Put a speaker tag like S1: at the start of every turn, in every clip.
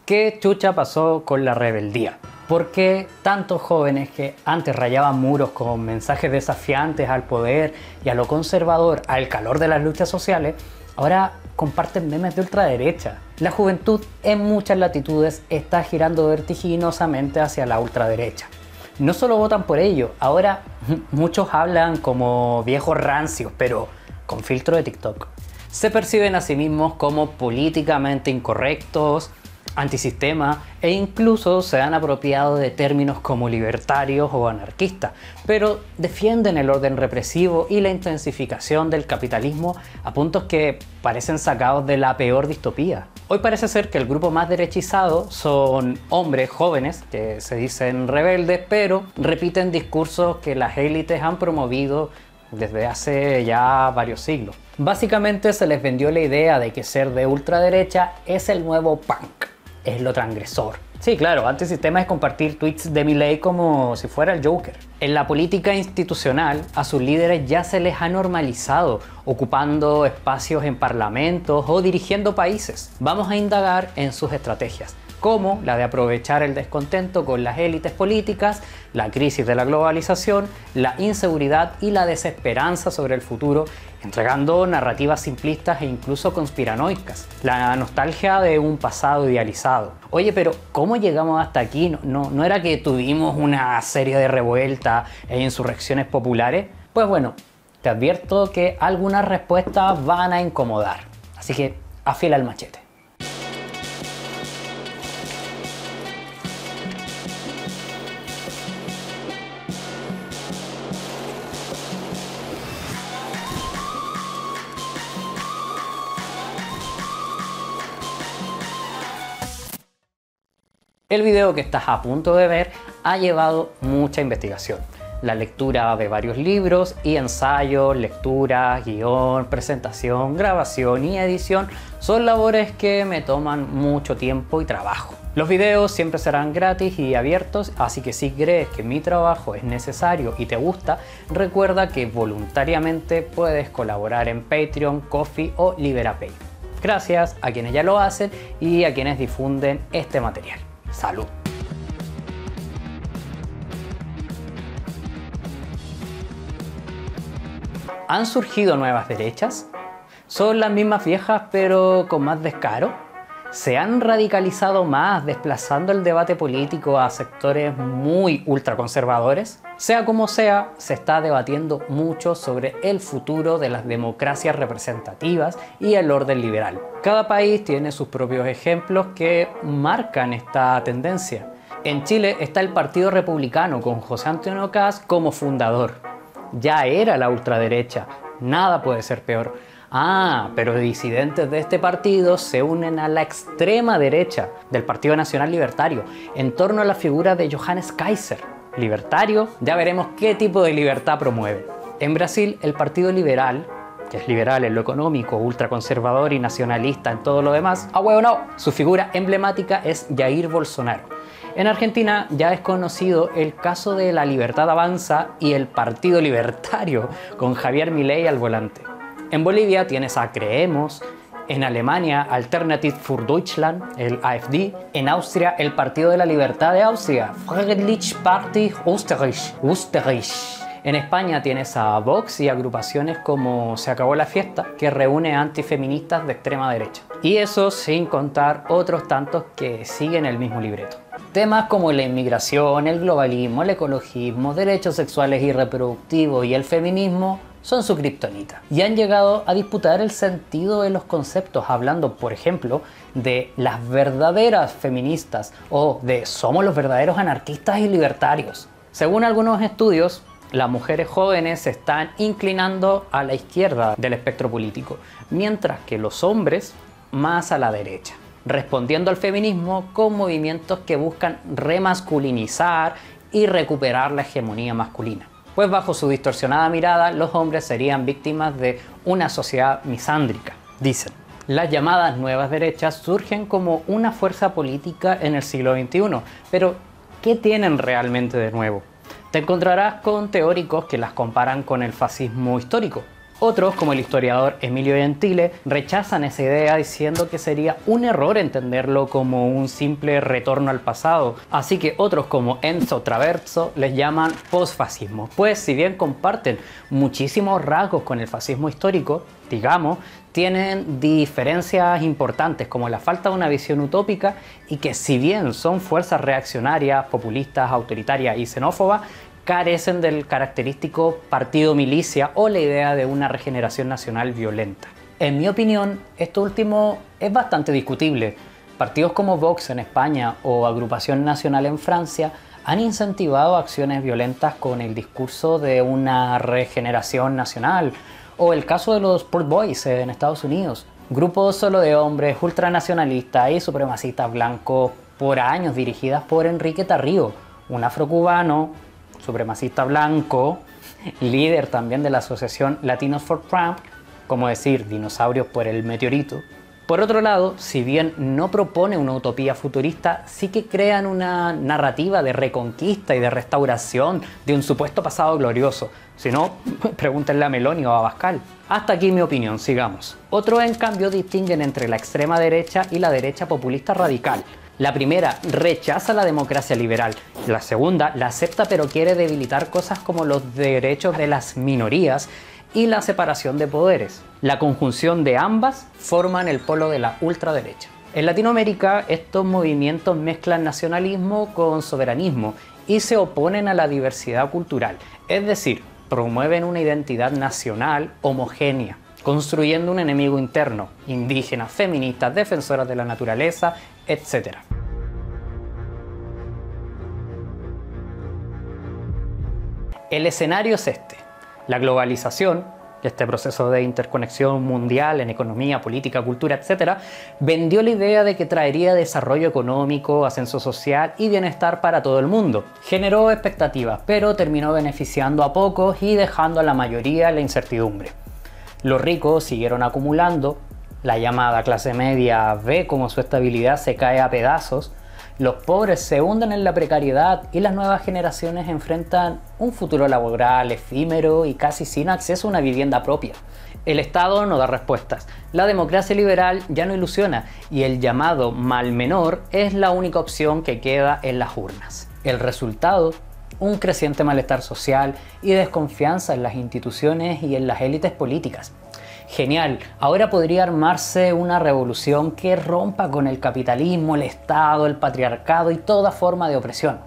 S1: ¿Qué chucha pasó con la rebeldía? ¿Por qué tantos jóvenes que antes rayaban muros con mensajes desafiantes al poder y a lo conservador, al calor de las luchas sociales, ahora comparten memes de ultraderecha? La juventud en muchas latitudes está girando vertiginosamente hacia la ultraderecha. No solo votan por ello, ahora muchos hablan como viejos rancios, pero con filtro de TikTok. Se perciben a sí mismos como políticamente incorrectos, antisistema e incluso se han apropiado de términos como libertarios o anarquistas, pero defienden el orden represivo y la intensificación del capitalismo a puntos que parecen sacados de la peor distopía. Hoy parece ser que el grupo más derechizado son hombres jóvenes que se dicen rebeldes, pero repiten discursos que las élites han promovido desde hace ya varios siglos. Básicamente se les vendió la idea de que ser de ultraderecha es el nuevo punk, es lo transgresor. Sí, claro, antisistema es compartir tweets de Milei como si fuera el Joker. En la política institucional, a sus líderes ya se les ha normalizado, ocupando espacios en parlamentos o dirigiendo países. Vamos a indagar en sus estrategias, como la de aprovechar el descontento con las élites políticas, la crisis de la globalización, la inseguridad y la desesperanza sobre el futuro, entregando narrativas simplistas e incluso conspiranoicas. La nostalgia de un pasado idealizado. Oye, pero ¿cómo llegamos hasta aquí? ¿No era que tuvimos una serie de revueltas e insurrecciones populares? Pues bueno, te advierto que algunas respuestas van a incomodar. Así que afila el machete. El video que estás a punto de ver ha llevado mucha investigación. La lectura de varios libros y ensayos, lectura, guión, presentación, grabación y edición son labores que me toman mucho tiempo y trabajo. Los videos siempre serán gratis y abiertos, así que si crees que mi trabajo es necesario y te gusta, recuerda que voluntariamente puedes colaborar en Patreon, Ko-fi o Liberapay. Gracias a quienes ya lo hacen y a quienes difunden este material. ¡Salud! ¿Han surgido nuevas derechas? ¿Son las mismas viejas pero con más descaro? ¿Se han radicalizado más desplazando el debate político a sectores muy ultraconservadores? Sea como sea, se está debatiendo mucho sobre el futuro de las democracias representativas y el orden liberal. Cada país tiene sus propios ejemplos que marcan esta tendencia. En Chile está el Partido Republicano con José Antonio Kast como fundador. Ya era la ultraderecha, nada puede ser peor. Pero disidentes de este partido se unen a la extrema derecha del Partido Nacional Libertario en torno a la figura de Johannes Kaiser. Libertario, ya veremos qué tipo de libertad promueve. En Brasil, el Partido Liberal, que es liberal en lo económico, ultraconservador y nacionalista en todo lo demás, su figura emblemática es Jair Bolsonaro. En Argentina ya es conocido el caso de La Libertad Avanza y el Partido Libertario, con Javier Milei al volante. En Bolivia tienes a Creemos, en Alemania Alternative für Deutschland, el AfD, en Austria el Partido de la Libertad de Austria, Freiheitliche Partei Österreich. En España tienes a Vox y agrupaciones como Se Acabó la Fiesta, que reúne antifeministas de extrema derecha. Y eso sin contar otros tantos que siguen el mismo libreto. Temas como la inmigración, el globalismo, el ecologismo, derechos sexuales y reproductivos y el feminismo son su kriptonita. Y han llegado a disputar el sentido de los conceptos, hablando, por ejemplo, de las verdaderas feministas o de somos los verdaderos anarquistas y libertarios. Según algunos estudios, las mujeres jóvenes se están inclinando a la izquierda del espectro político, mientras que los hombres más a la derecha, respondiendo al feminismo con movimientos que buscan remasculinizar y recuperar la hegemonía masculina. Pues bajo su distorsionada mirada, los hombres serían víctimas de una sociedad misándrica, dicen. Las llamadas nuevas derechas surgen como una fuerza política en el siglo XXI, pero ¿qué tienen realmente de nuevo? Te encontrarás con teóricos que las comparan con el fascismo histórico, Otros, como el historiador Emilio Gentile, rechazan esa idea diciendo que sería un error entenderlo como un simple retorno al pasado. Así que otros, como Enzo Traverso, les llaman posfascismo, pues si bien comparten muchísimos rasgos con el fascismo histórico, digamos, tienen diferencias importantes como la falta de una visión utópica y que si bien son fuerzas reaccionarias, populistas, autoritarias y xenófobas, carecen del característico partido milicia o la idea de una regeneración nacional violenta. En mi opinión, esto último es bastante discutible. Partidos como Vox en España o Agrupación Nacional en Francia han incentivado acciones violentas con el discurso de una regeneración nacional, o el caso de los Proud Boys en Estados Unidos, grupos solo de hombres ultranacionalistas y supremacistas blancos por años dirigidas por Enrique Tarrio, un afrocubano, supremacista blanco, líder también de la asociación Latinos for Trump, como decir, dinosaurios por el meteorito. Por otro lado, si bien no propone una utopía futurista, sí que crean una narrativa de reconquista y de restauración de un supuesto pasado glorioso. Si no, pregúntenle a Meloni o a Abascal. Hasta aquí mi opinión, sigamos. Otros, en cambio, distinguen entre la extrema derecha y la derecha populista radical. La primera rechaza la democracia liberal, la segunda la acepta pero quiere debilitar cosas como los derechos de las minorías y la separación de poderes. La conjunción de ambas forman el polo de la ultraderecha. En Latinoamérica, estos movimientos mezclan nacionalismo con soberanismo y se oponen a la diversidad cultural, es decir, promueven una identidad nacional homogénea, construyendo un enemigo interno, indígenas, feministas, defensoras de la naturaleza, etc. El escenario es este. La globalización, este proceso de interconexión mundial en economía, política, cultura, etc., vendió la idea de que traería desarrollo económico, ascenso social y bienestar para todo el mundo. Generó expectativas, pero terminó beneficiando a pocos y dejando a la mayoría en la incertidumbre. Los ricos siguieron acumulando, la llamada clase media ve cómo su estabilidad se cae a pedazos, los pobres se hunden en la precariedad y las nuevas generaciones enfrentan un futuro laboral efímero y casi sin acceso a una vivienda propia. El Estado no da respuestas, la democracia liberal ya no ilusiona y el llamado mal menor es la única opción que queda en las urnas. El resultado, un creciente malestar social y desconfianza en las instituciones y en las élites políticas. Genial, ahora podría armarse una revolución que rompa con el capitalismo, el Estado, el patriarcado y toda forma de opresión.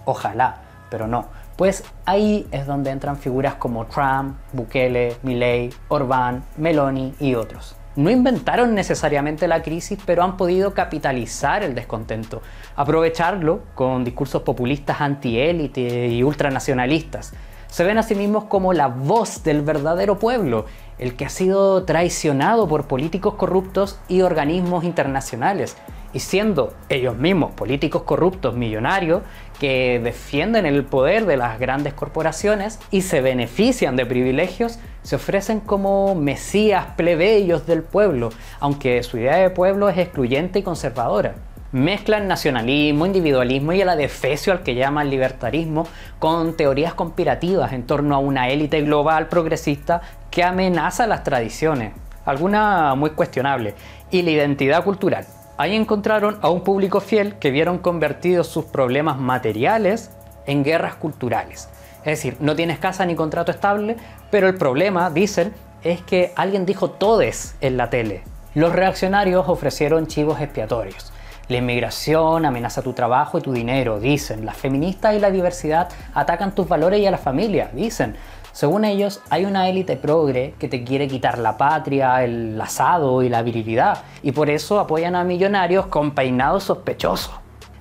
S1: Ojalá, pero no, pues ahí es donde entran figuras como Trump, Bukele, Milei, Orbán, Meloni y otros. No inventaron necesariamente la crisis, pero han podido capitalizar el descontento, aprovecharlo con discursos populistas antiélite y ultranacionalistas. Se ven a sí mismos como la voz del verdadero pueblo, el que ha sido traicionado por políticos corruptos y organismos internacionales, y siendo ellos mismos políticos corruptos millonarios que defienden el poder de las grandes corporaciones y se benefician de privilegios, se ofrecen como mesías plebeyos del pueblo, aunque su idea de pueblo es excluyente y conservadora. Mezclan nacionalismo, individualismo y el adefesio al que llaman libertarismo con teorías conspirativas en torno a una élite global progresista que amenaza las tradiciones, alguna muy cuestionable, y la identidad cultural. Ahí encontraron a un público fiel que vieron convertidos sus problemas materiales en guerras culturales. Es decir, no tienes casa ni contrato estable, pero el problema, dicen, es que alguien dijo todes en la tele. Los reaccionarios ofrecieron chivos expiatorios. La inmigración amenaza tu trabajo y tu dinero, dicen. Las feministas y la diversidad atacan tus valores y a la familia, dicen. Según ellos, hay una élite progre que te quiere quitar la patria, el asado y la virilidad, y por eso apoyan a millonarios con peinados sospechosos.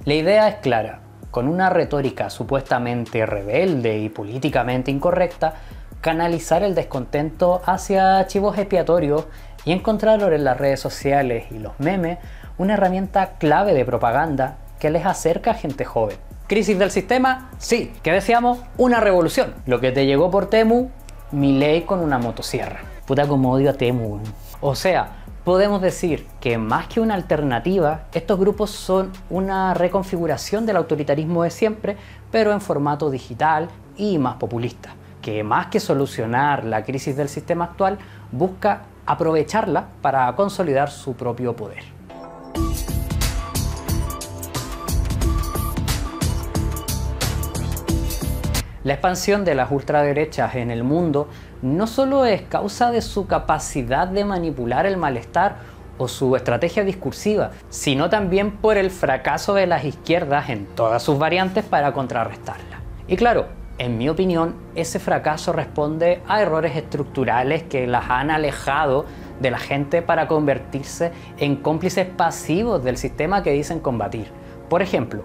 S1: La idea es clara. Con una retórica supuestamente rebelde y políticamente incorrecta, canalizar el descontento hacia chivos expiatorios y encontraron en las redes sociales y los memes una herramienta clave de propaganda que les acerca a gente joven. ¿Crisis del sistema? Sí. ¿Qué deseamos? Una revolución. Lo que te llegó por Temu, Milei con una motosierra. Puta como odio a Temu. O sea, podemos decir que más que una alternativa, estos grupos son una reconfiguración del autoritarismo de siempre, pero en formato digital y más populista, que más que solucionar la crisis del sistema actual, busca aprovecharla para consolidar su propio poder. La expansión de las ultraderechas en el mundo no solo es causa de su capacidad de manipular el malestar o su estrategia discursiva, sino también por el fracaso de las izquierdas en todas sus variantes para contrarrestarla. Y claro, en mi opinión, ese fracaso responde a errores estructurales que las han alejado de la gente para convertirse en cómplices pasivos del sistema que dicen combatir. Por ejemplo,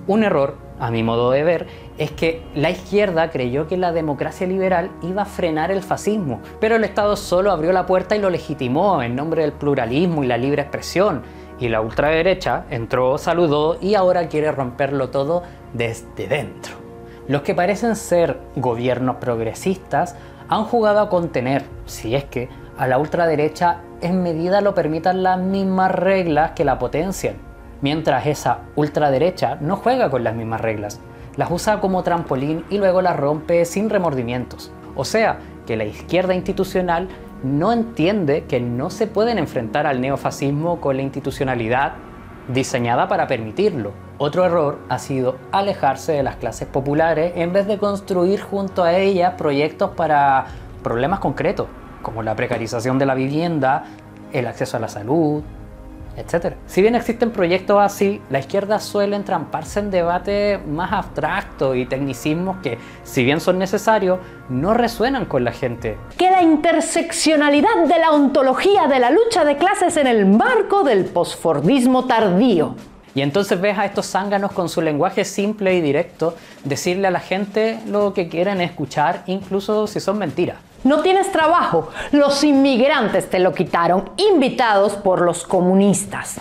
S1: un error, a mi modo de ver, es que la izquierda creyó que la democracia liberal iba a frenar el fascismo, pero el Estado solo abrió la puerta y lo legitimó en nombre del pluralismo y la libre expresión, y la ultraderecha entró, saludó y ahora quiere romperlo todo desde dentro. Los que parecen ser gobiernos progresistas han jugado a contener, si es que, a la ultraderecha en medida lo permitan las mismas reglas que la potencian, mientras esa ultraderecha no juega con las mismas reglas, las usa como trampolín y luego las rompe sin remordimientos. O sea, que la izquierda institucional no entiende que no se pueden enfrentar al neofascismo con la institucionalidad diseñada para permitirlo. Otro error ha sido alejarse de las clases populares en vez de construir junto a ellas proyectos para problemas concretos, como la precarización de la vivienda, el acceso a la salud, etc. Si bien existen proyectos así, la izquierda suele entramparse en debates más abstractos y tecnicismos que, si bien son necesarios, no resuenan con la gente.
S2: Que la interseccionalidad de la ontología de la lucha de clases en el marco del posfordismo tardío.
S1: Y entonces ves a estos zánganos con su lenguaje simple y directo decirle a la gente lo que quieren escuchar, incluso si son mentiras.
S2: No tienes trabajo, los inmigrantes te lo quitaron, invitados por los comunistas.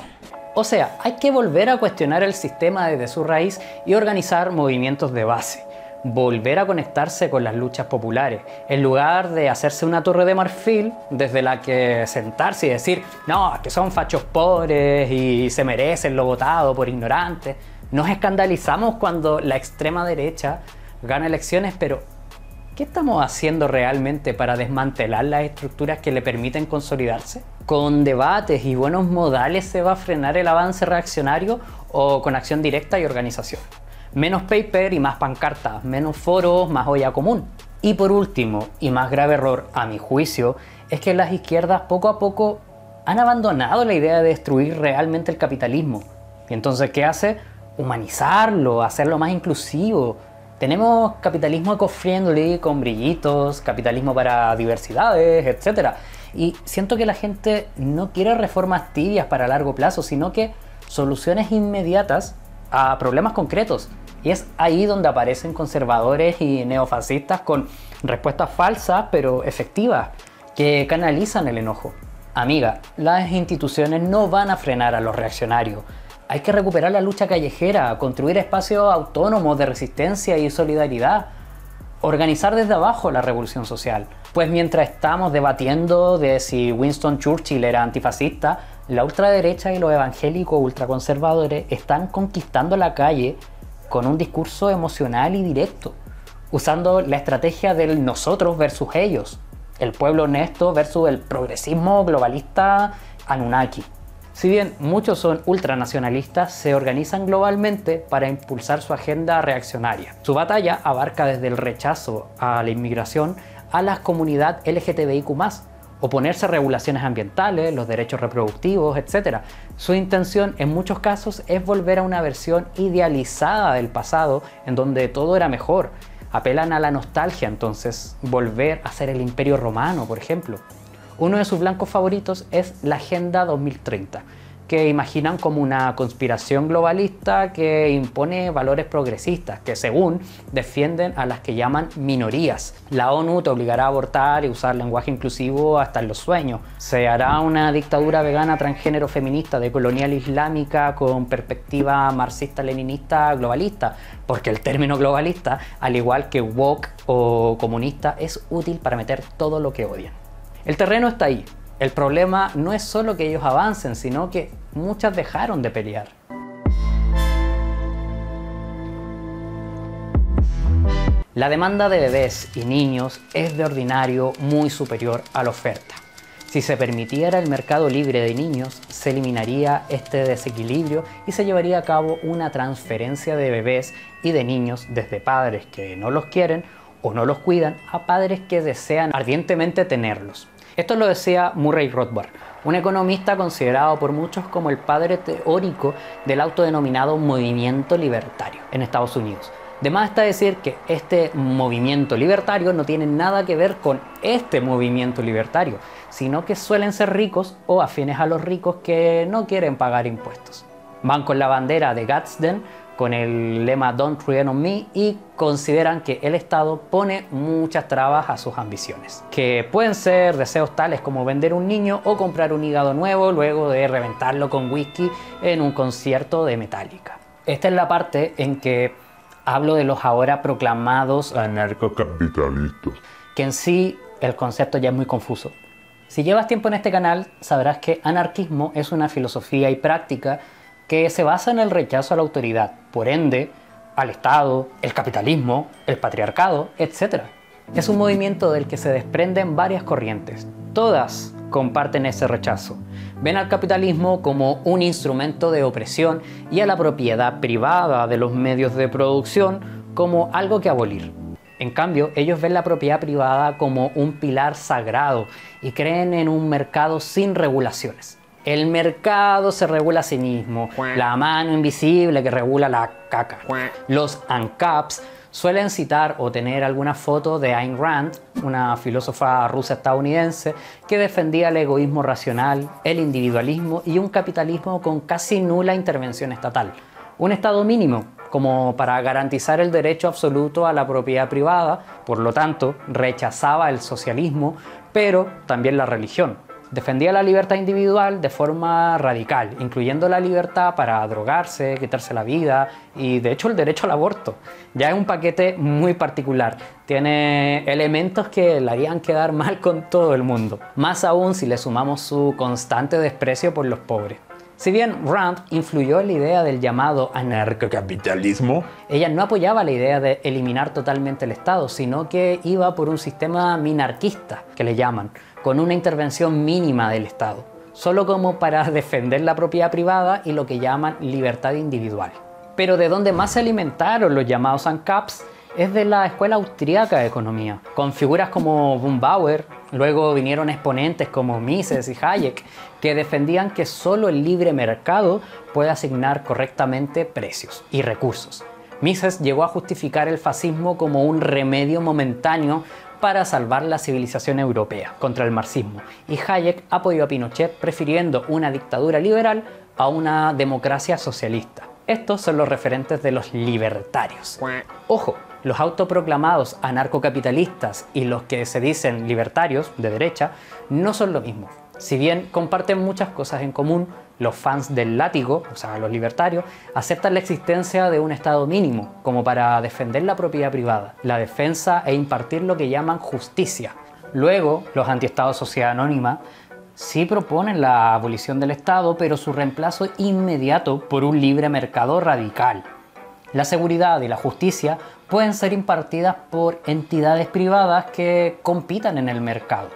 S1: O sea, hay que volver a cuestionar el sistema desde su raíz y organizar movimientos de base. Volver a conectarse con las luchas populares, en lugar de hacerse una torre de marfil desde la que sentarse y decir no, que son fachos pobres y se merecen lo votado por ignorantes. Nos escandalizamos cuando la extrema derecha gana elecciones, pero ¿qué estamos haciendo realmente para desmantelar las estructuras que le permiten consolidarse? ¿Con debates y buenos modales se va a frenar el avance reaccionario o con acción directa y organización? Menos paper y más pancartas, menos foros, más olla común. Y por último, y más grave error a mi juicio, es que las izquierdas poco a poco han abandonado la idea de destruir realmente el capitalismo. Y entonces, ¿qué hace? Humanizarlo, hacerlo más inclusivo. Tenemos capitalismo eco-friendly con brillitos, capitalismo para diversidades, etc. Y siento que la gente no quiere reformas tibias para largo plazo, sino que soluciones inmediatas a problemas concretos. Y es ahí donde aparecen conservadores y neofascistas con respuestas falsas pero efectivas, que canalizan el enojo. Amiga, las instituciones no van a frenar a los reaccionarios. Hay que recuperar la lucha callejera, construir espacios autónomos de resistencia y solidaridad, organizar desde abajo la revolución social. Pues mientras estamos debatiendo de si Winston Churchill era antifascista, la ultraderecha y los evangélicos ultraconservadores están conquistando la calle con un discurso emocional y directo, usando la estrategia del nosotros versus ellos, el pueblo honesto versus el progresismo globalista Anunnaki. Si bien muchos son ultranacionalistas, se organizan globalmente para impulsar su agenda reaccionaria. Su batalla abarca desde el rechazo a la inmigración a la comunidad LGTBIQ+, oponerse a regulaciones ambientales, los derechos reproductivos, etc. Su intención en muchos casos es volver a una versión idealizada del pasado en donde todo era mejor. Apelan a la nostalgia entonces, volver a ser el Imperio Romano, por ejemplo. Uno de sus blancos favoritos es la Agenda 2030, que imaginan como una conspiración globalista que impone valores progresistas, que según defienden a las que llaman minorías. La ONU te obligará a abortar y usar lenguaje inclusivo hasta en los sueños. Se hará una dictadura vegana, transgénero, feminista, decolonial islámica con perspectiva marxista-leninista globalista, porque el término globalista, al igual que woke o comunista, es útil para meter todo lo que odian. El terreno está ahí. El problema no es solo que ellos avancen, sino que muchas dejaron de pelear. La demanda de bebés y niños es de ordinario muy superior a la oferta. Si se permitiera el mercado libre de niños, se eliminaría este desequilibrio y se llevaría a cabo una transferencia de bebés y de niños desde padres que no los quieren o no los cuidan a padres que desean ardientemente tenerlos. Esto lo decía Murray Rothbard, un economista considerado por muchos como el padre teórico del autodenominado movimiento libertario en Estados Unidos. De más está decir que este movimiento libertario no tiene nada que ver con este movimiento libertario, sino que suelen ser ricos o afines a los ricos que no quieren pagar impuestos. Van con la bandera de Gadsden, con el lema Don't Tread on Me, y consideran que el Estado pone muchas trabas a sus ambiciones, que pueden ser deseos tales como vender un niño o comprar un hígado nuevo luego de reventarlo con whisky en un concierto de Metallica. Esta es la parte en que hablo de los ahora proclamados
S3: anarcocapitalistas,
S1: que en sí el concepto ya es muy confuso. Si llevas tiempo en este canal, sabrás que anarquismo es una filosofía y práctica que se basa en el rechazo a la autoridad, por ende, al Estado, el capitalismo, el patriarcado, etc. Es un movimiento del que se desprenden varias corrientes. Todas comparten ese rechazo. Ven al capitalismo como un instrumento de opresión y a la propiedad privada de los medios de producción como algo que abolir. En cambio, ellos ven la propiedad privada como un pilar sagrado y creen en un mercado sin regulaciones. El mercado se regula a sí mismo, la mano invisible que regula la caca. Los ANCAPs suelen citar o tener alguna foto de Ayn Rand, una filósofa rusa estadounidense que defendía el egoísmo racional, el individualismo y un capitalismo con casi nula intervención estatal. Un estado mínimo, como para garantizar el derecho absoluto a la propiedad privada, por lo tanto, rechazaba el socialismo, pero también la religión. Defendía la libertad individual de forma radical, incluyendo la libertad para drogarse, quitarse la vida y de hecho el derecho al aborto. Ya es un paquete muy particular, tiene elementos que le harían quedar mal con todo el mundo, más aún si le sumamos su constante desprecio por los pobres. Si bien Rand influyó en la idea del llamado anarcocapitalismo, ella no apoyaba la idea de eliminar totalmente el Estado, sino que iba por un sistema minarquista, que le llaman, con una intervención mínima del Estado, solo como para defender la propiedad privada y lo que llaman libertad individual. Pero de donde más se alimentaron los llamados ANCAPs es de la escuela austríaca de economía, con figuras como von Bauer. Luego vinieron exponentes como Mises y Hayek, que defendían que solo el libre mercado puede asignar correctamente precios y recursos. Mises llegó a justificar el fascismo como un remedio momentáneo para salvar la civilización europea contra el marxismo, y Hayek apoyó a Pinochet prefiriendo una dictadura liberal a una democracia socialista. Estos son los referentes de los libertarios. Ojo, los autoproclamados anarcocapitalistas y los que se dicen libertarios de derecha no son lo mismo. Si bien comparten muchas cosas en común, los fans del látigo, o sea, los libertarios, aceptan la existencia de un Estado mínimo, como para defender la propiedad privada, la defensa e impartir lo que llaman justicia. Luego, los antiestados Sociedad Anónima sí proponen la abolición del Estado, pero su reemplazo inmediato por un libre mercado radical. La seguridad y la justicia pueden ser impartidas por entidades privadas que compitan en el mercado.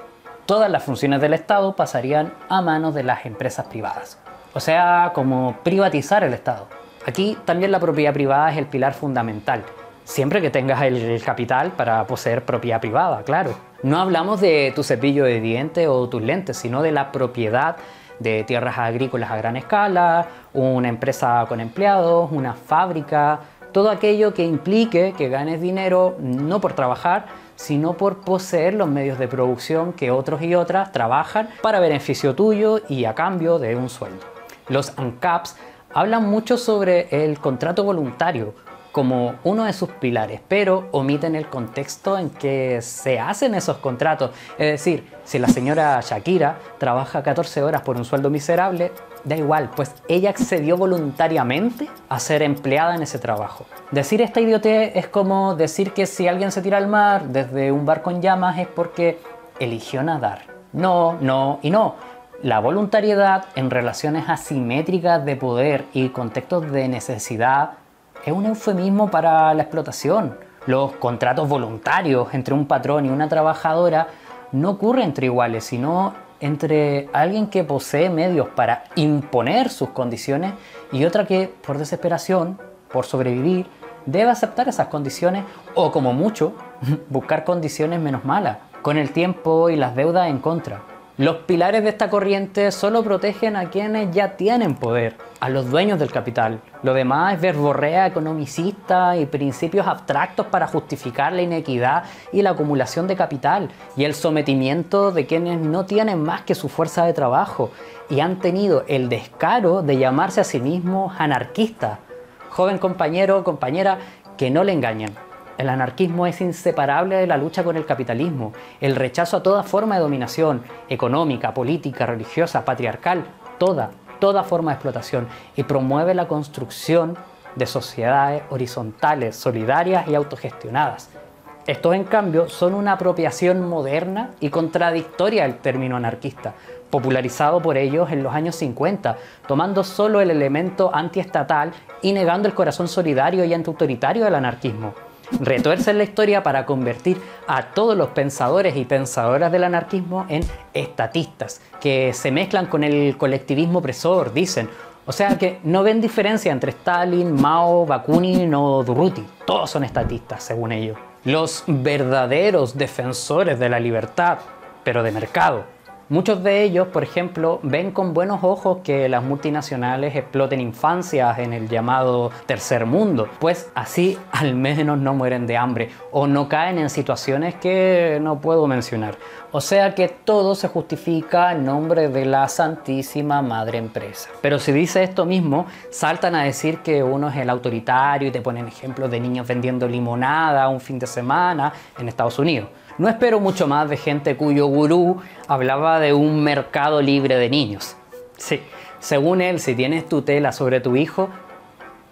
S1: Todas las funciones del Estado pasarían a manos de las empresas privadas. O sea, como privatizar el Estado. Aquí también la propiedad privada es el pilar fundamental, siempre que tengas el capital para poseer propiedad privada, claro. No hablamos de tu cepillo de dientes o tus lentes, sino de la propiedad de tierras agrícolas a gran escala, una empresa con empleados, una fábrica, todo aquello que implique que ganes dinero no por trabajar, sino por poseer los medios de producción que otros y otras trabajan para beneficio tuyo y a cambio de un sueldo. Los ANCAPs hablan mucho sobre el contrato voluntario como uno de sus pilares, pero omiten el contexto en que se hacen esos contratos. Es decir, si la señora Shakira trabaja 14 horas por un sueldo miserable, da igual, pues ella accedió voluntariamente a ser empleada en ese trabajo. Decir esta idiotez es como decir que si alguien se tira al mar desde un barco en llamas es porque eligió nadar. No, no y no. La voluntariedad en relaciones asimétricas de poder y contextos de necesidad es un eufemismo para la explotación. Los contratos voluntarios entre un patrón y una trabajadora no ocurren entre iguales, sino entre alguien que posee medios para imponer sus condiciones y otra que, por desesperación, por sobrevivir, debe aceptar esas condiciones o, como mucho, buscar condiciones menos malas, con el tiempo y las deudas en contra. Los pilares de esta corriente solo protegen a quienes ya tienen poder, a los dueños del capital. Lo demás es verborrea economicista y principios abstractos para justificar la inequidad y la acumulación de capital y el sometimiento de quienes no tienen más que su fuerza de trabajo y han tenido el descaro de llamarse a sí mismos anarquistas. Joven compañero o compañera, que no le engañen. El anarquismo es inseparable de la lucha con el capitalismo, el rechazo a toda forma de dominación económica, política, religiosa, patriarcal, toda forma de explotación, y promueve la construcción de sociedades horizontales, solidarias y autogestionadas. Estos, en cambio, son una apropiación moderna y contradictoria del término anarquista, popularizado por ellos en los años 50, tomando solo el elemento antiestatal y negando el corazón solidario y antiautoritario del anarquismo. Retuercen la historia para convertir a todos los pensadores y pensadoras del anarquismo en estatistas, que se mezclan con el colectivismo opresor, dicen. O sea que no ven diferencia entre Stalin, Mao, Bakunin o Durruti. Todos son estatistas, según ellos. Los verdaderos defensores de la libertad, pero de mercado. Muchos de ellos, por ejemplo, ven con buenos ojos que las multinacionales exploten infancias en el llamado tercer mundo, pues así al menos no mueren de hambre o no caen en situaciones que no puedo mencionar. O sea que todo se justifica en nombre de la Santísima Madre Empresa. Pero si dice esto mismo, saltan a decir que uno es el autoritario y te ponen ejemplos de niños vendiendo limonada un fin de semana en Estados Unidos. No espero mucho más de gente cuyo gurú hablaba de un mercado libre de niños. Sí, según él, si tienes tutela sobre tu hijo,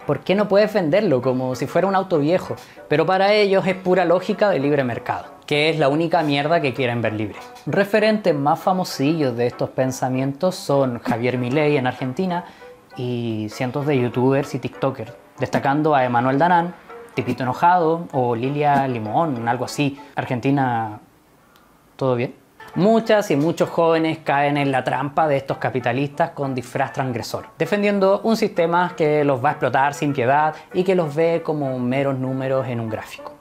S1: ¿por qué no puedes venderlo como si fuera un auto viejo? Pero para ellos es pura lógica de libre mercado, que es la única mierda que quieren ver libre. Referentes más famosillos de estos pensamientos son Javier Milei en Argentina y cientos de youtubers y tiktokers, destacando a Emanuel Danán, Tipito Enojado o Lilia Limón, algo así. Argentina, ¿todo bien? Muchas y muchos jóvenes caen en la trampa de estos capitalistas con disfraz transgresor, defendiendo un sistema que los va a explotar sin piedad y que los ve como meros números en un gráfico.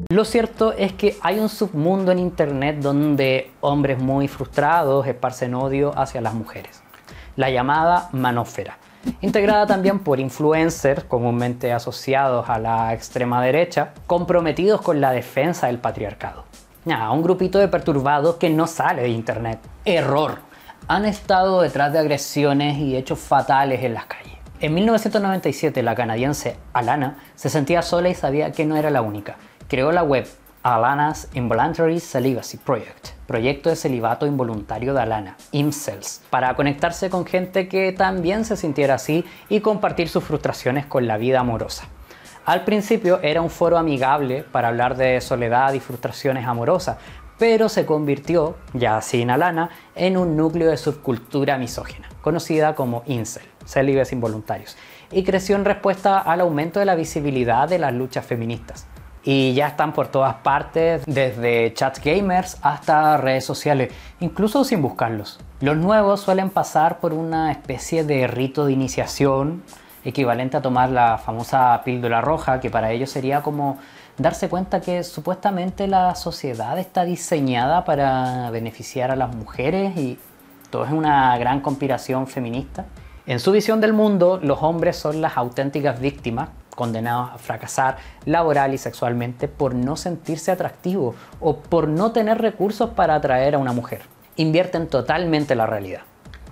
S1: Lo cierto es que hay un submundo en internet donde hombres muy frustrados esparcen odio hacia las mujeres, la llamada manósfera, integrada también por influencers comúnmente asociados a la extrema derecha, comprometidos con la defensa del patriarcado. Un grupito de perturbados que no sale de internet. Error. Han estado detrás de agresiones y hechos fatales en las calles. En 1997 la canadiense Alana se sentía sola y sabía que no era la única. Creó la web Alana's Involuntary Celibacy Project, proyecto de celibato involuntario de Alana, Incels, para conectarse con gente que también se sintiera así y compartir sus frustraciones con la vida amorosa. Al principio era un foro amigable para hablar de soledad y frustraciones amorosas, pero se convirtió, ya sin Alana, en un núcleo de subcultura misógina, conocida como Incel, célibes involuntarios, y creció en respuesta al aumento de la visibilidad de las luchas feministas. Y ya están por todas partes, desde chats gamers hasta redes sociales, incluso sin buscarlos. Los nuevos suelen pasar por una especie de rito de iniciación, equivalente a tomar la famosa píldora roja, que para ellos sería como darse cuenta que supuestamente la sociedad está diseñada para beneficiar a las mujeres y todo es una gran conspiración feminista. En su visión del mundo, los hombres son las auténticas víctimas, condenados a fracasar laboral y sexualmente por no sentirse atractivos o por no tener recursos para atraer a una mujer. Invierten totalmente la realidad.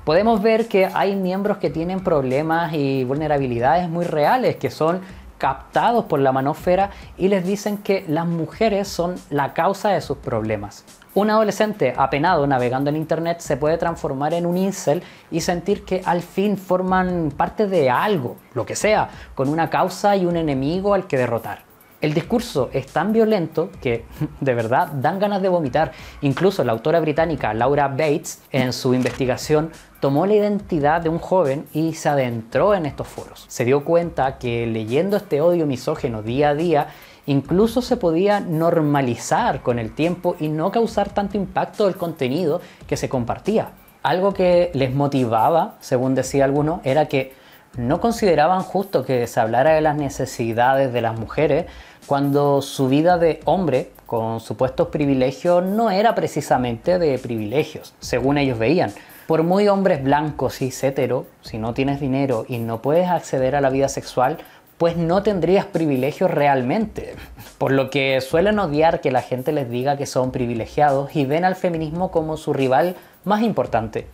S1: Podemos ver que hay miembros que tienen problemas y vulnerabilidades muy reales que son captados por la manósfera y les dicen que las mujeres son la causa de sus problemas. Un adolescente apenado navegando en internet se puede transformar en un incel y sentir que al fin forman parte de algo, lo que sea, con una causa y un enemigo al que derrotar. El discurso es tan violento que de verdad dan ganas de vomitar. Incluso la autora británica Laura Bates, en su investigación, tomó la identidad de un joven y se adentró en estos foros. Se dio cuenta que leyendo este odio misógino día a día, incluso se podía normalizar con el tiempo y no causar tanto impacto del contenido que se compartía. Algo que les motivaba, según decía alguno, era que no consideraban justo que se hablara de las necesidades de las mujeres cuando su vida de hombre con supuestos privilegios no era precisamente de privilegios, según ellos veían. Por muy hombres blancos y hetero, si no tienes dinero y no puedes acceder a la vida sexual, pues no tendrías privilegios realmente. Por lo que suelen odiar que la gente les diga que son privilegiados y ven al feminismo como su rival más importante.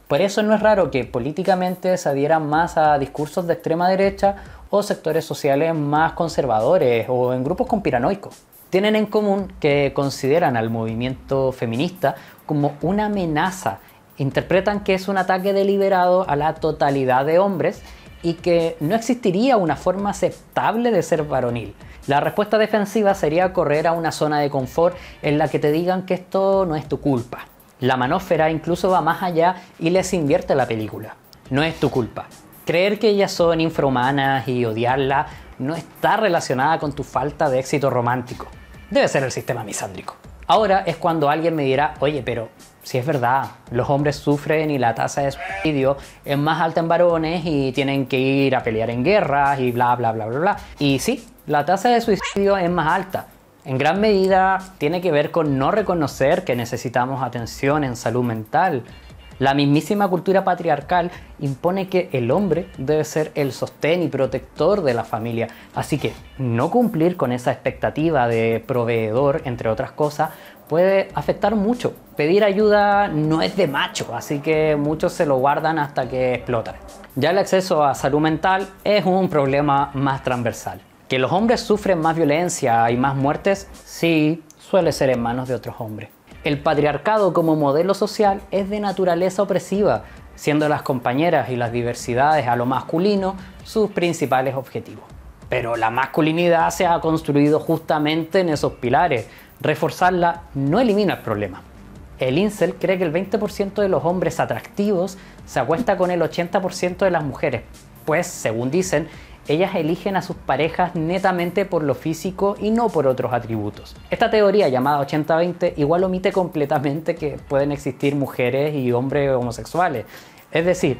S1: Por eso no es raro que políticamente se adhieran más a discursos de extrema derecha o sectores sociales más conservadores o en grupos conspiranoicos. Tienen en común que consideran al movimiento feminista como una amenaza. Interpretan que es un ataque deliberado a la totalidad de hombres y que no existiría una forma aceptable de ser varonil. La respuesta defensiva sería correr a una zona de confort en la que te digan que esto no es tu culpa. La manósfera incluso va más allá y les invierte la película. No es tu culpa. Creer que ellas son infrahumanas y odiarla no está relacionada con tu falta de éxito romántico. Debe ser el sistema misándrico. Ahora es cuando alguien me dirá, oye, pero si es verdad, los hombres sufren y la tasa de suicidio es más alta en varones y tienen que ir a pelear en guerras y bla, bla, bla, bla, bla. Y sí, la tasa de suicidio es más alta. En gran medida tiene que ver con no reconocer que necesitamos atención en salud mental. La mismísima cultura patriarcal impone que el hombre debe ser el sostén y protector de la familia. Así que no cumplir con esa expectativa de proveedor, entre otras cosas, puede afectar mucho. Pedir ayuda no es de macho, así que muchos se lo guardan hasta que explotan. Ya el acceso a salud mental es un problema más transversal. ¿Que los hombres sufren más violencia y más muertes? Sí, suele ser en manos de otros hombres. El patriarcado como modelo social es de naturaleza opresiva, siendo las compañeras y las diversidades a lo masculino sus principales objetivos. Pero la masculinidad se ha construido justamente en esos pilares. Reforzarla no elimina el problema. El incel cree que el 20% de los hombres atractivos se acuesta con el 80% de las mujeres, pues, según dicen, ellas eligen a sus parejas netamente por lo físico y no por otros atributos. Esta teoría llamada 80-20 igual omite completamente que pueden existir mujeres y hombres homosexuales. Es decir,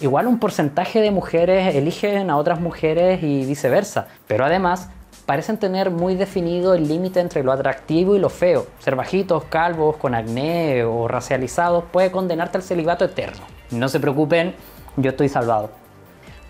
S1: igual un porcentaje de mujeres eligen a otras mujeres y viceversa, pero además parecen tener muy definido el límite entre lo atractivo y lo feo. Ser bajitos, calvos, con acné o racializados puede condenarte al celibato eterno. No se preocupen, yo estoy salvado.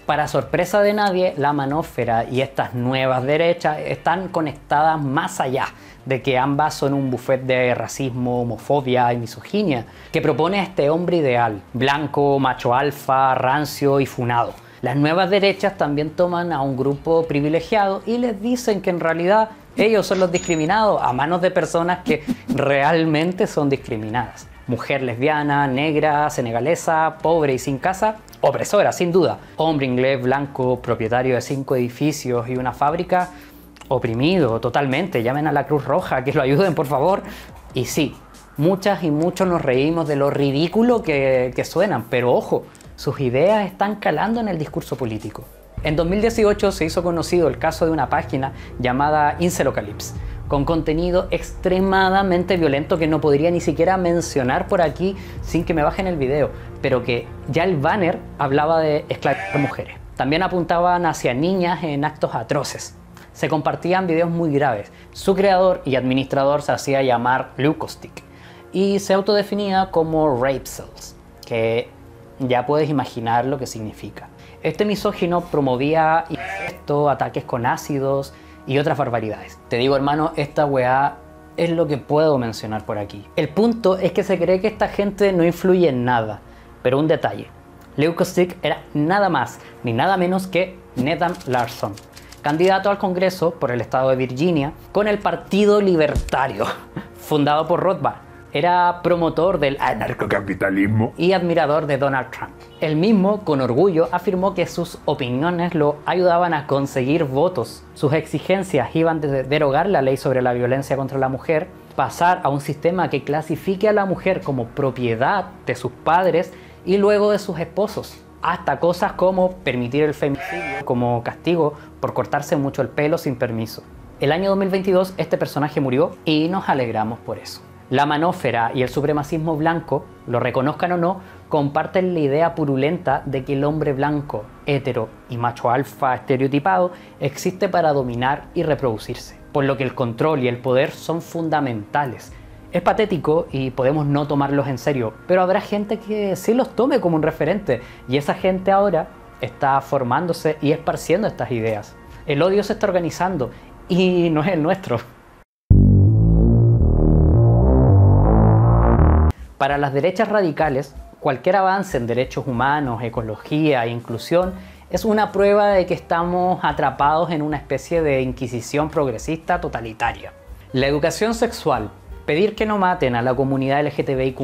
S1: Para sorpresa de nadie, la manósfera y estas nuevas derechas están conectadas más allá de que ambas son un buffet de racismo, homofobia y misoginia que propone a este hombre ideal, blanco, macho alfa, rancio y funado. Las nuevas derechas también toman a un grupo privilegiado y les dicen que en realidad ellos son los discriminados a manos de personas que realmente son discriminadas. Mujer lesbiana, negra, senegalesa, pobre y sin casa, opresora, sin duda. Hombre inglés, blanco, propietario de 5 edificios y una fábrica, oprimido totalmente. Llamen a la Cruz Roja, que lo ayuden, por favor. Y sí, muchas y muchos nos reímos de lo ridículo que suenan, pero ojo, sus ideas están calando en el discurso político. En 2018 se hizo conocido el caso de una página llamada Incelocalypse, con contenido extremadamente violento que no podría ni siquiera mencionar por aquí sin que me bajen el video, pero que ya el banner hablaba de esclavizar mujeres. También apuntaban hacia niñas en actos atroces. Se compartían videos muy graves. Su creador y administrador se hacía llamar Leukostick y se autodefinía como Rape Cells, que ya puedes imaginar lo que significa. Este misógino promovía incesto, ataques con ácidos y otras barbaridades. Te digo, hermano, esta weá es lo que puedo mencionar por aquí. El punto es que se cree que esta gente no influye en nada. Pero un detalle, Leukostick era nada más ni nada menos que Nathan Larson, candidato al Congreso por el estado de Virginia con el Partido Libertario, fundado por Rothbard. era promotor del
S3: Anarcocapitalismo.
S1: y admirador de Donald Trump. Él mismo, con orgullo, afirmó que sus opiniones lo ayudaban a conseguir votos. Sus exigencias iban desde derogar la ley sobre la violencia contra la mujer, pasar a un sistema que clasifique a la mujer como propiedad de sus padres y luego de sus esposos, hasta cosas como permitir el femicidio como castigo por cortarse mucho el pelo sin permiso. El año 2022 este personaje murió y nos alegramos por eso. La manósfera y el supremacismo blanco, lo reconozcan o no, comparten la idea purulenta de que el hombre blanco, hetero y macho alfa estereotipado existe para dominar y reproducirse, por lo que el control y el poder son fundamentales. Es patético y podemos no tomarlos en serio, pero habrá gente que sí los tome como un referente y esa gente ahora está formándose y esparciendo estas ideas. El odio se está organizando y no es el nuestro. Para las derechas radicales, cualquier avance en derechos humanos, ecología e inclusión es una prueba de que estamos atrapados en una especie de inquisición progresista totalitaria. La educación sexual, pedir que no maten a la comunidad LGTBIQ+,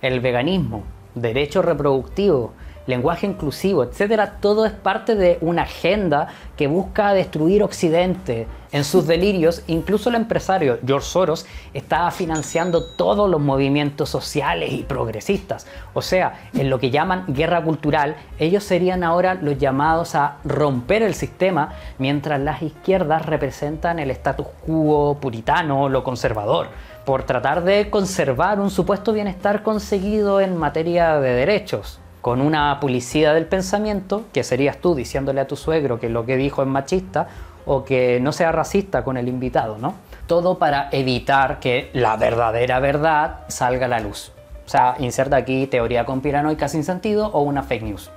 S1: el veganismo, derechos reproductivos, lenguaje inclusivo, etc. Todo es parte de una agenda que busca destruir Occidente. En sus delirios, incluso el empresario George Soros estaba financiando todos los movimientos sociales y progresistas. O sea, en lo que llaman guerra cultural, ellos serían ahora los llamados a romper el sistema, mientras las izquierdas representan el status quo puritano, lo conservador, por tratar de conservar un supuesto bienestar conseguido en materia de derechos, con una publicidad del pensamiento, que serías tú diciéndole a tu suegro que lo que dijo es machista, o que no sea racista con el invitado, ¿no? Todo para evitar que la verdadera verdad salga a la luz. O sea, inserta aquí teoría conspiranoica sin sentido o una fake news.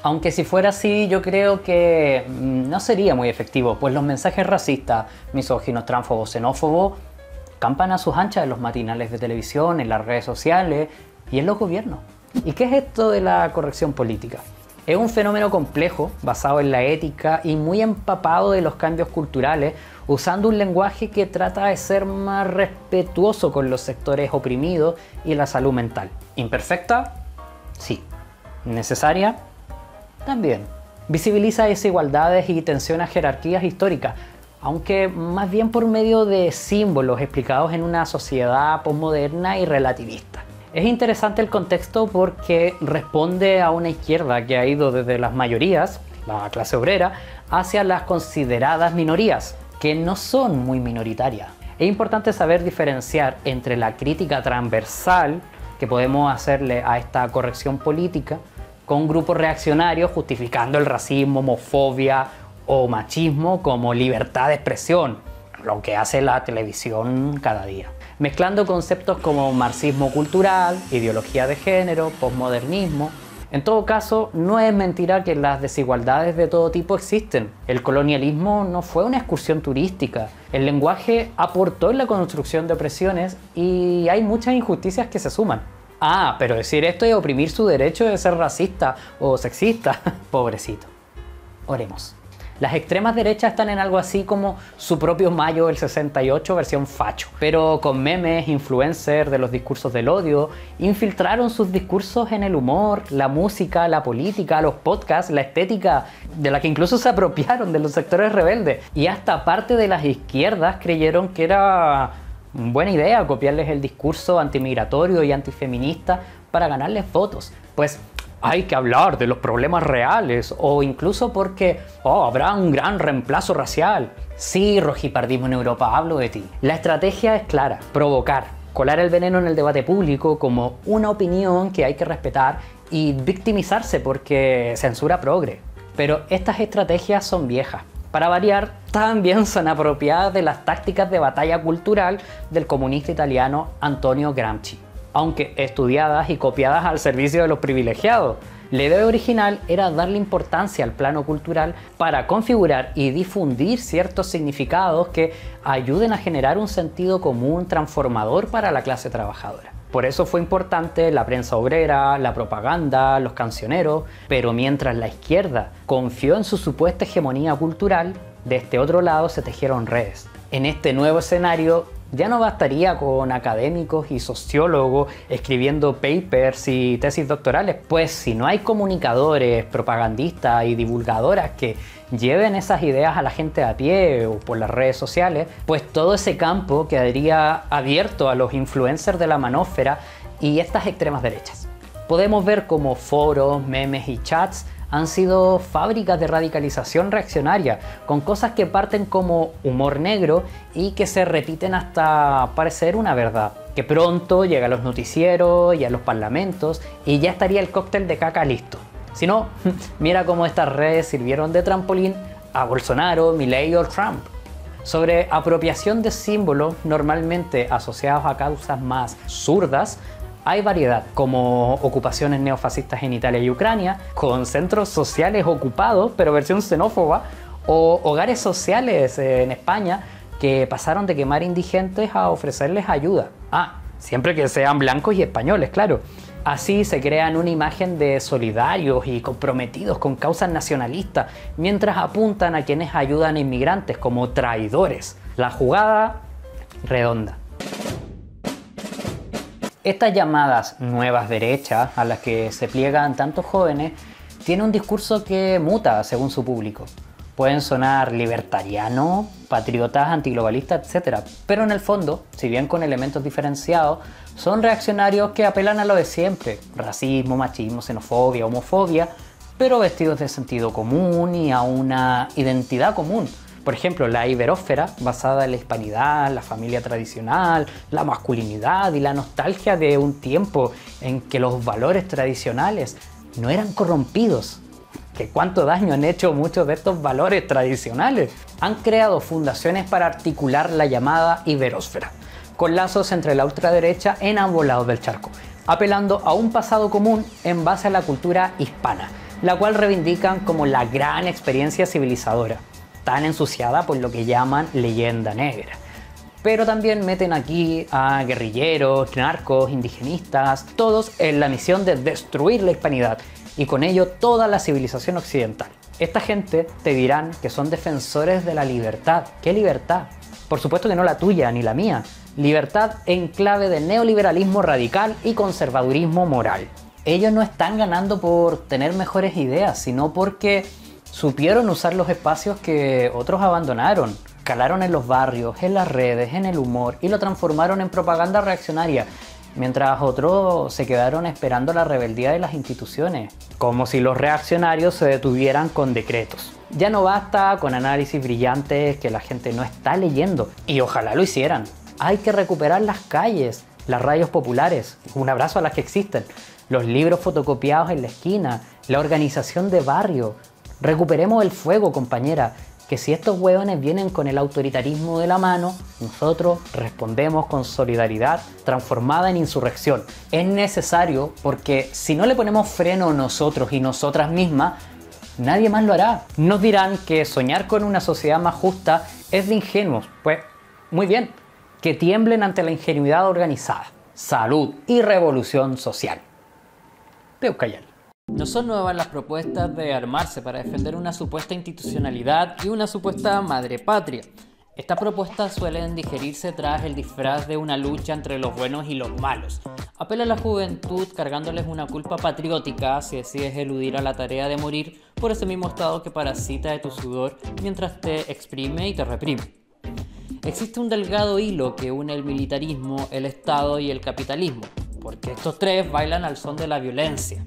S1: Aunque si fuera así, yo creo que no sería muy efectivo, pues los mensajes racistas, misóginos, transfobos, xenófobos, campan a sus anchas en los matinales de televisión, en las redes sociales y en los gobiernos. ¿Y qué es esto de la corrección política? Es un fenómeno complejo, basado en la ética y muy empapado de los cambios culturales, usando un lenguaje que trata de ser más respetuoso con los sectores oprimidos y la salud mental. ¿Imperfecta? Sí. ¿Necesaria? También. Visibiliza desigualdades y tensiona jerarquías históricas, aunque más bien por medio de símbolos explicados en una sociedad posmoderna y relativista. Es interesante el contexto porque responde a una izquierda que ha ido desde las mayorías, la clase obrera, hacia las consideradas minorías, que no son muy minoritarias. Es importante saber diferenciar entre la crítica transversal que podemos hacerle a esta corrección política con grupos reaccionarios justificando el racismo, homofobia o machismo como libertad de expresión, lo que hace la televisión cada día. Mezclando conceptos como marxismo cultural, ideología de género, posmodernismo. En todo caso, no es mentira que las desigualdades de todo tipo existen. El colonialismo no fue una excursión turística. El lenguaje aportó en la construcción de opresiones y hay muchas injusticias que se suman. Ah, pero decir esto es oprimir su derecho de ser racista o sexista. Pobrecito. Oremos. Las extremas derechas están en algo así como su propio Mayo del 68 versión facho, pero con memes, influencers de los discursos del odio, infiltraron sus discursos en el humor, la música, la política, los podcasts, la estética, de la que incluso se apropiaron de los sectores rebeldes, y hasta parte de las izquierdas creyeron que era buena idea copiarles el discurso antimigratorio y antifeminista para ganarles votos. Pues hay que hablar de los problemas reales, o incluso porque habrá un gran reemplazo racial. Sí, rojipardismo en Europa, hablo de ti. La estrategia es clara: provocar, colar el veneno en el debate público como una opinión que hay que respetar y victimizarse porque censura progre. Pero estas estrategias son viejas. Para variar, también son apropiadas de las tácticas de batalla cultural del comunista italiano Antonio Gramsci, aunque estudiadas y copiadas al servicio de los privilegiados. La idea original era darle importancia al plano cultural para configurar y difundir ciertos significados que ayuden a generar un sentido común transformador para la clase trabajadora. Por eso fue importante la prensa obrera, la propaganda, los cancioneros, pero mientras la izquierda confió en su supuesta hegemonía cultural, de este otro lado se tejieron redes. En este nuevo escenario, Ya no bastaría con académicos y sociólogos escribiendo papers y tesis doctorales, pues si no hay comunicadores, propagandistas y divulgadoras que lleven esas ideas a la gente a pie o por las redes sociales, pues todo ese campo quedaría abierto a los influencers de la manósfera y estas extremas derechas. Podemos ver cómo foros, memes y chats han sido fábricas de radicalización reaccionaria, con cosas que parten como humor negro y que se repiten hasta parecer una verdad, que pronto llega a los noticieros y a los parlamentos y ya estaría el cóctel de caca listo. Si no, mira cómo estas redes sirvieron de trampolín a Bolsonaro, Milei o Trump. Sobre apropiación de símbolos normalmente asociados a causas más zurdas, hay variedad, como ocupaciones neofascistas en Italia y Ucrania, con centros sociales ocupados, pero versión xenófoba, o hogares sociales en España que pasaron de quemar indigentes a ofrecerles ayuda. Siempre que sean blancos y españoles, claro. Así se crean una imagen de solidarios y comprometidos con causas nacionalistas, mientras apuntan a quienes ayudan a inmigrantes como traidores. La jugada redonda. Estas llamadas nuevas derechas a las que se pliegan tantos jóvenes tienen un discurso que muta según su público. Pueden sonar libertarianos, patriotas, antiglobalistas, etc. Pero en el fondo, si bien con elementos diferenciados, son reaccionarios que apelan a lo de siempre: racismo, machismo, xenofobia, homofobia, pero vestidos de sentido común y a una identidad común. Por ejemplo, la iberósfera, basada en la hispanidad, la familia tradicional, la masculinidad y la nostalgia de un tiempo en que los valores tradicionales no eran corrompidos. ¿Que cuánto daño han hecho muchos de estos valores tradicionales? Han creado fundaciones para articular la llamada iberósfera, con lazos entre la ultraderecha en ambos lados del charco, apelando a un pasado común en base a la cultura hispana, la cual reivindican como la gran experiencia civilizadora, tan ensuciada por lo que llaman leyenda negra. Pero también meten aquí a guerrilleros, narcos, indigenistas, todos en la misión de destruir la hispanidad y con ello toda la civilización occidental. Esta gente te dirán que son defensores de la libertad. ¿Qué libertad? Por supuesto que no la tuya ni la mía. Libertad en clave de neoliberalismo radical y conservadurismo moral. Ellos no están ganando por tener mejores ideas, sino porque supieron usar los espacios que otros abandonaron. Calaron en los barrios, en las redes, en el humor y lo transformaron en propaganda reaccionaria, mientras otros se quedaron esperando la rebeldía de las instituciones, como si los reaccionarios se detuvieran con decretos. Ya no basta con análisis brillantes que la gente no está leyendo, y ojalá lo hicieran. Hay que recuperar las calles, las radios populares, un abrazo a las que existen, los libros fotocopiados en la esquina, la organización de barrio. Recuperemos el fuego, compañera, que si estos hueones vienen con el autoritarismo de la mano, nosotros respondemos con solidaridad transformada en insurrección. Es necesario porque si no le ponemos freno nosotros y nosotras mismas, nadie más lo hará. Nos dirán que soñar con una sociedad más justa es de ingenuos. Pues muy bien, que tiemblen ante la ingenuidad organizada. Salud y revolución social. Peucayal. No son nuevas las propuestas de armarse para defender una supuesta institucionalidad y una supuesta madre patria. Estas propuestas suelen digerirse tras el disfraz de una lucha entre los buenos y los malos. Apela a la juventud cargándoles una culpa patriótica si decides eludir a la tarea de morir por ese mismo estado que parasita de tu sudor mientras te exprime y te reprime. Existe un delgado hilo que une el militarismo, el Estado y el capitalismo, porque estos tres bailan al son de la violencia.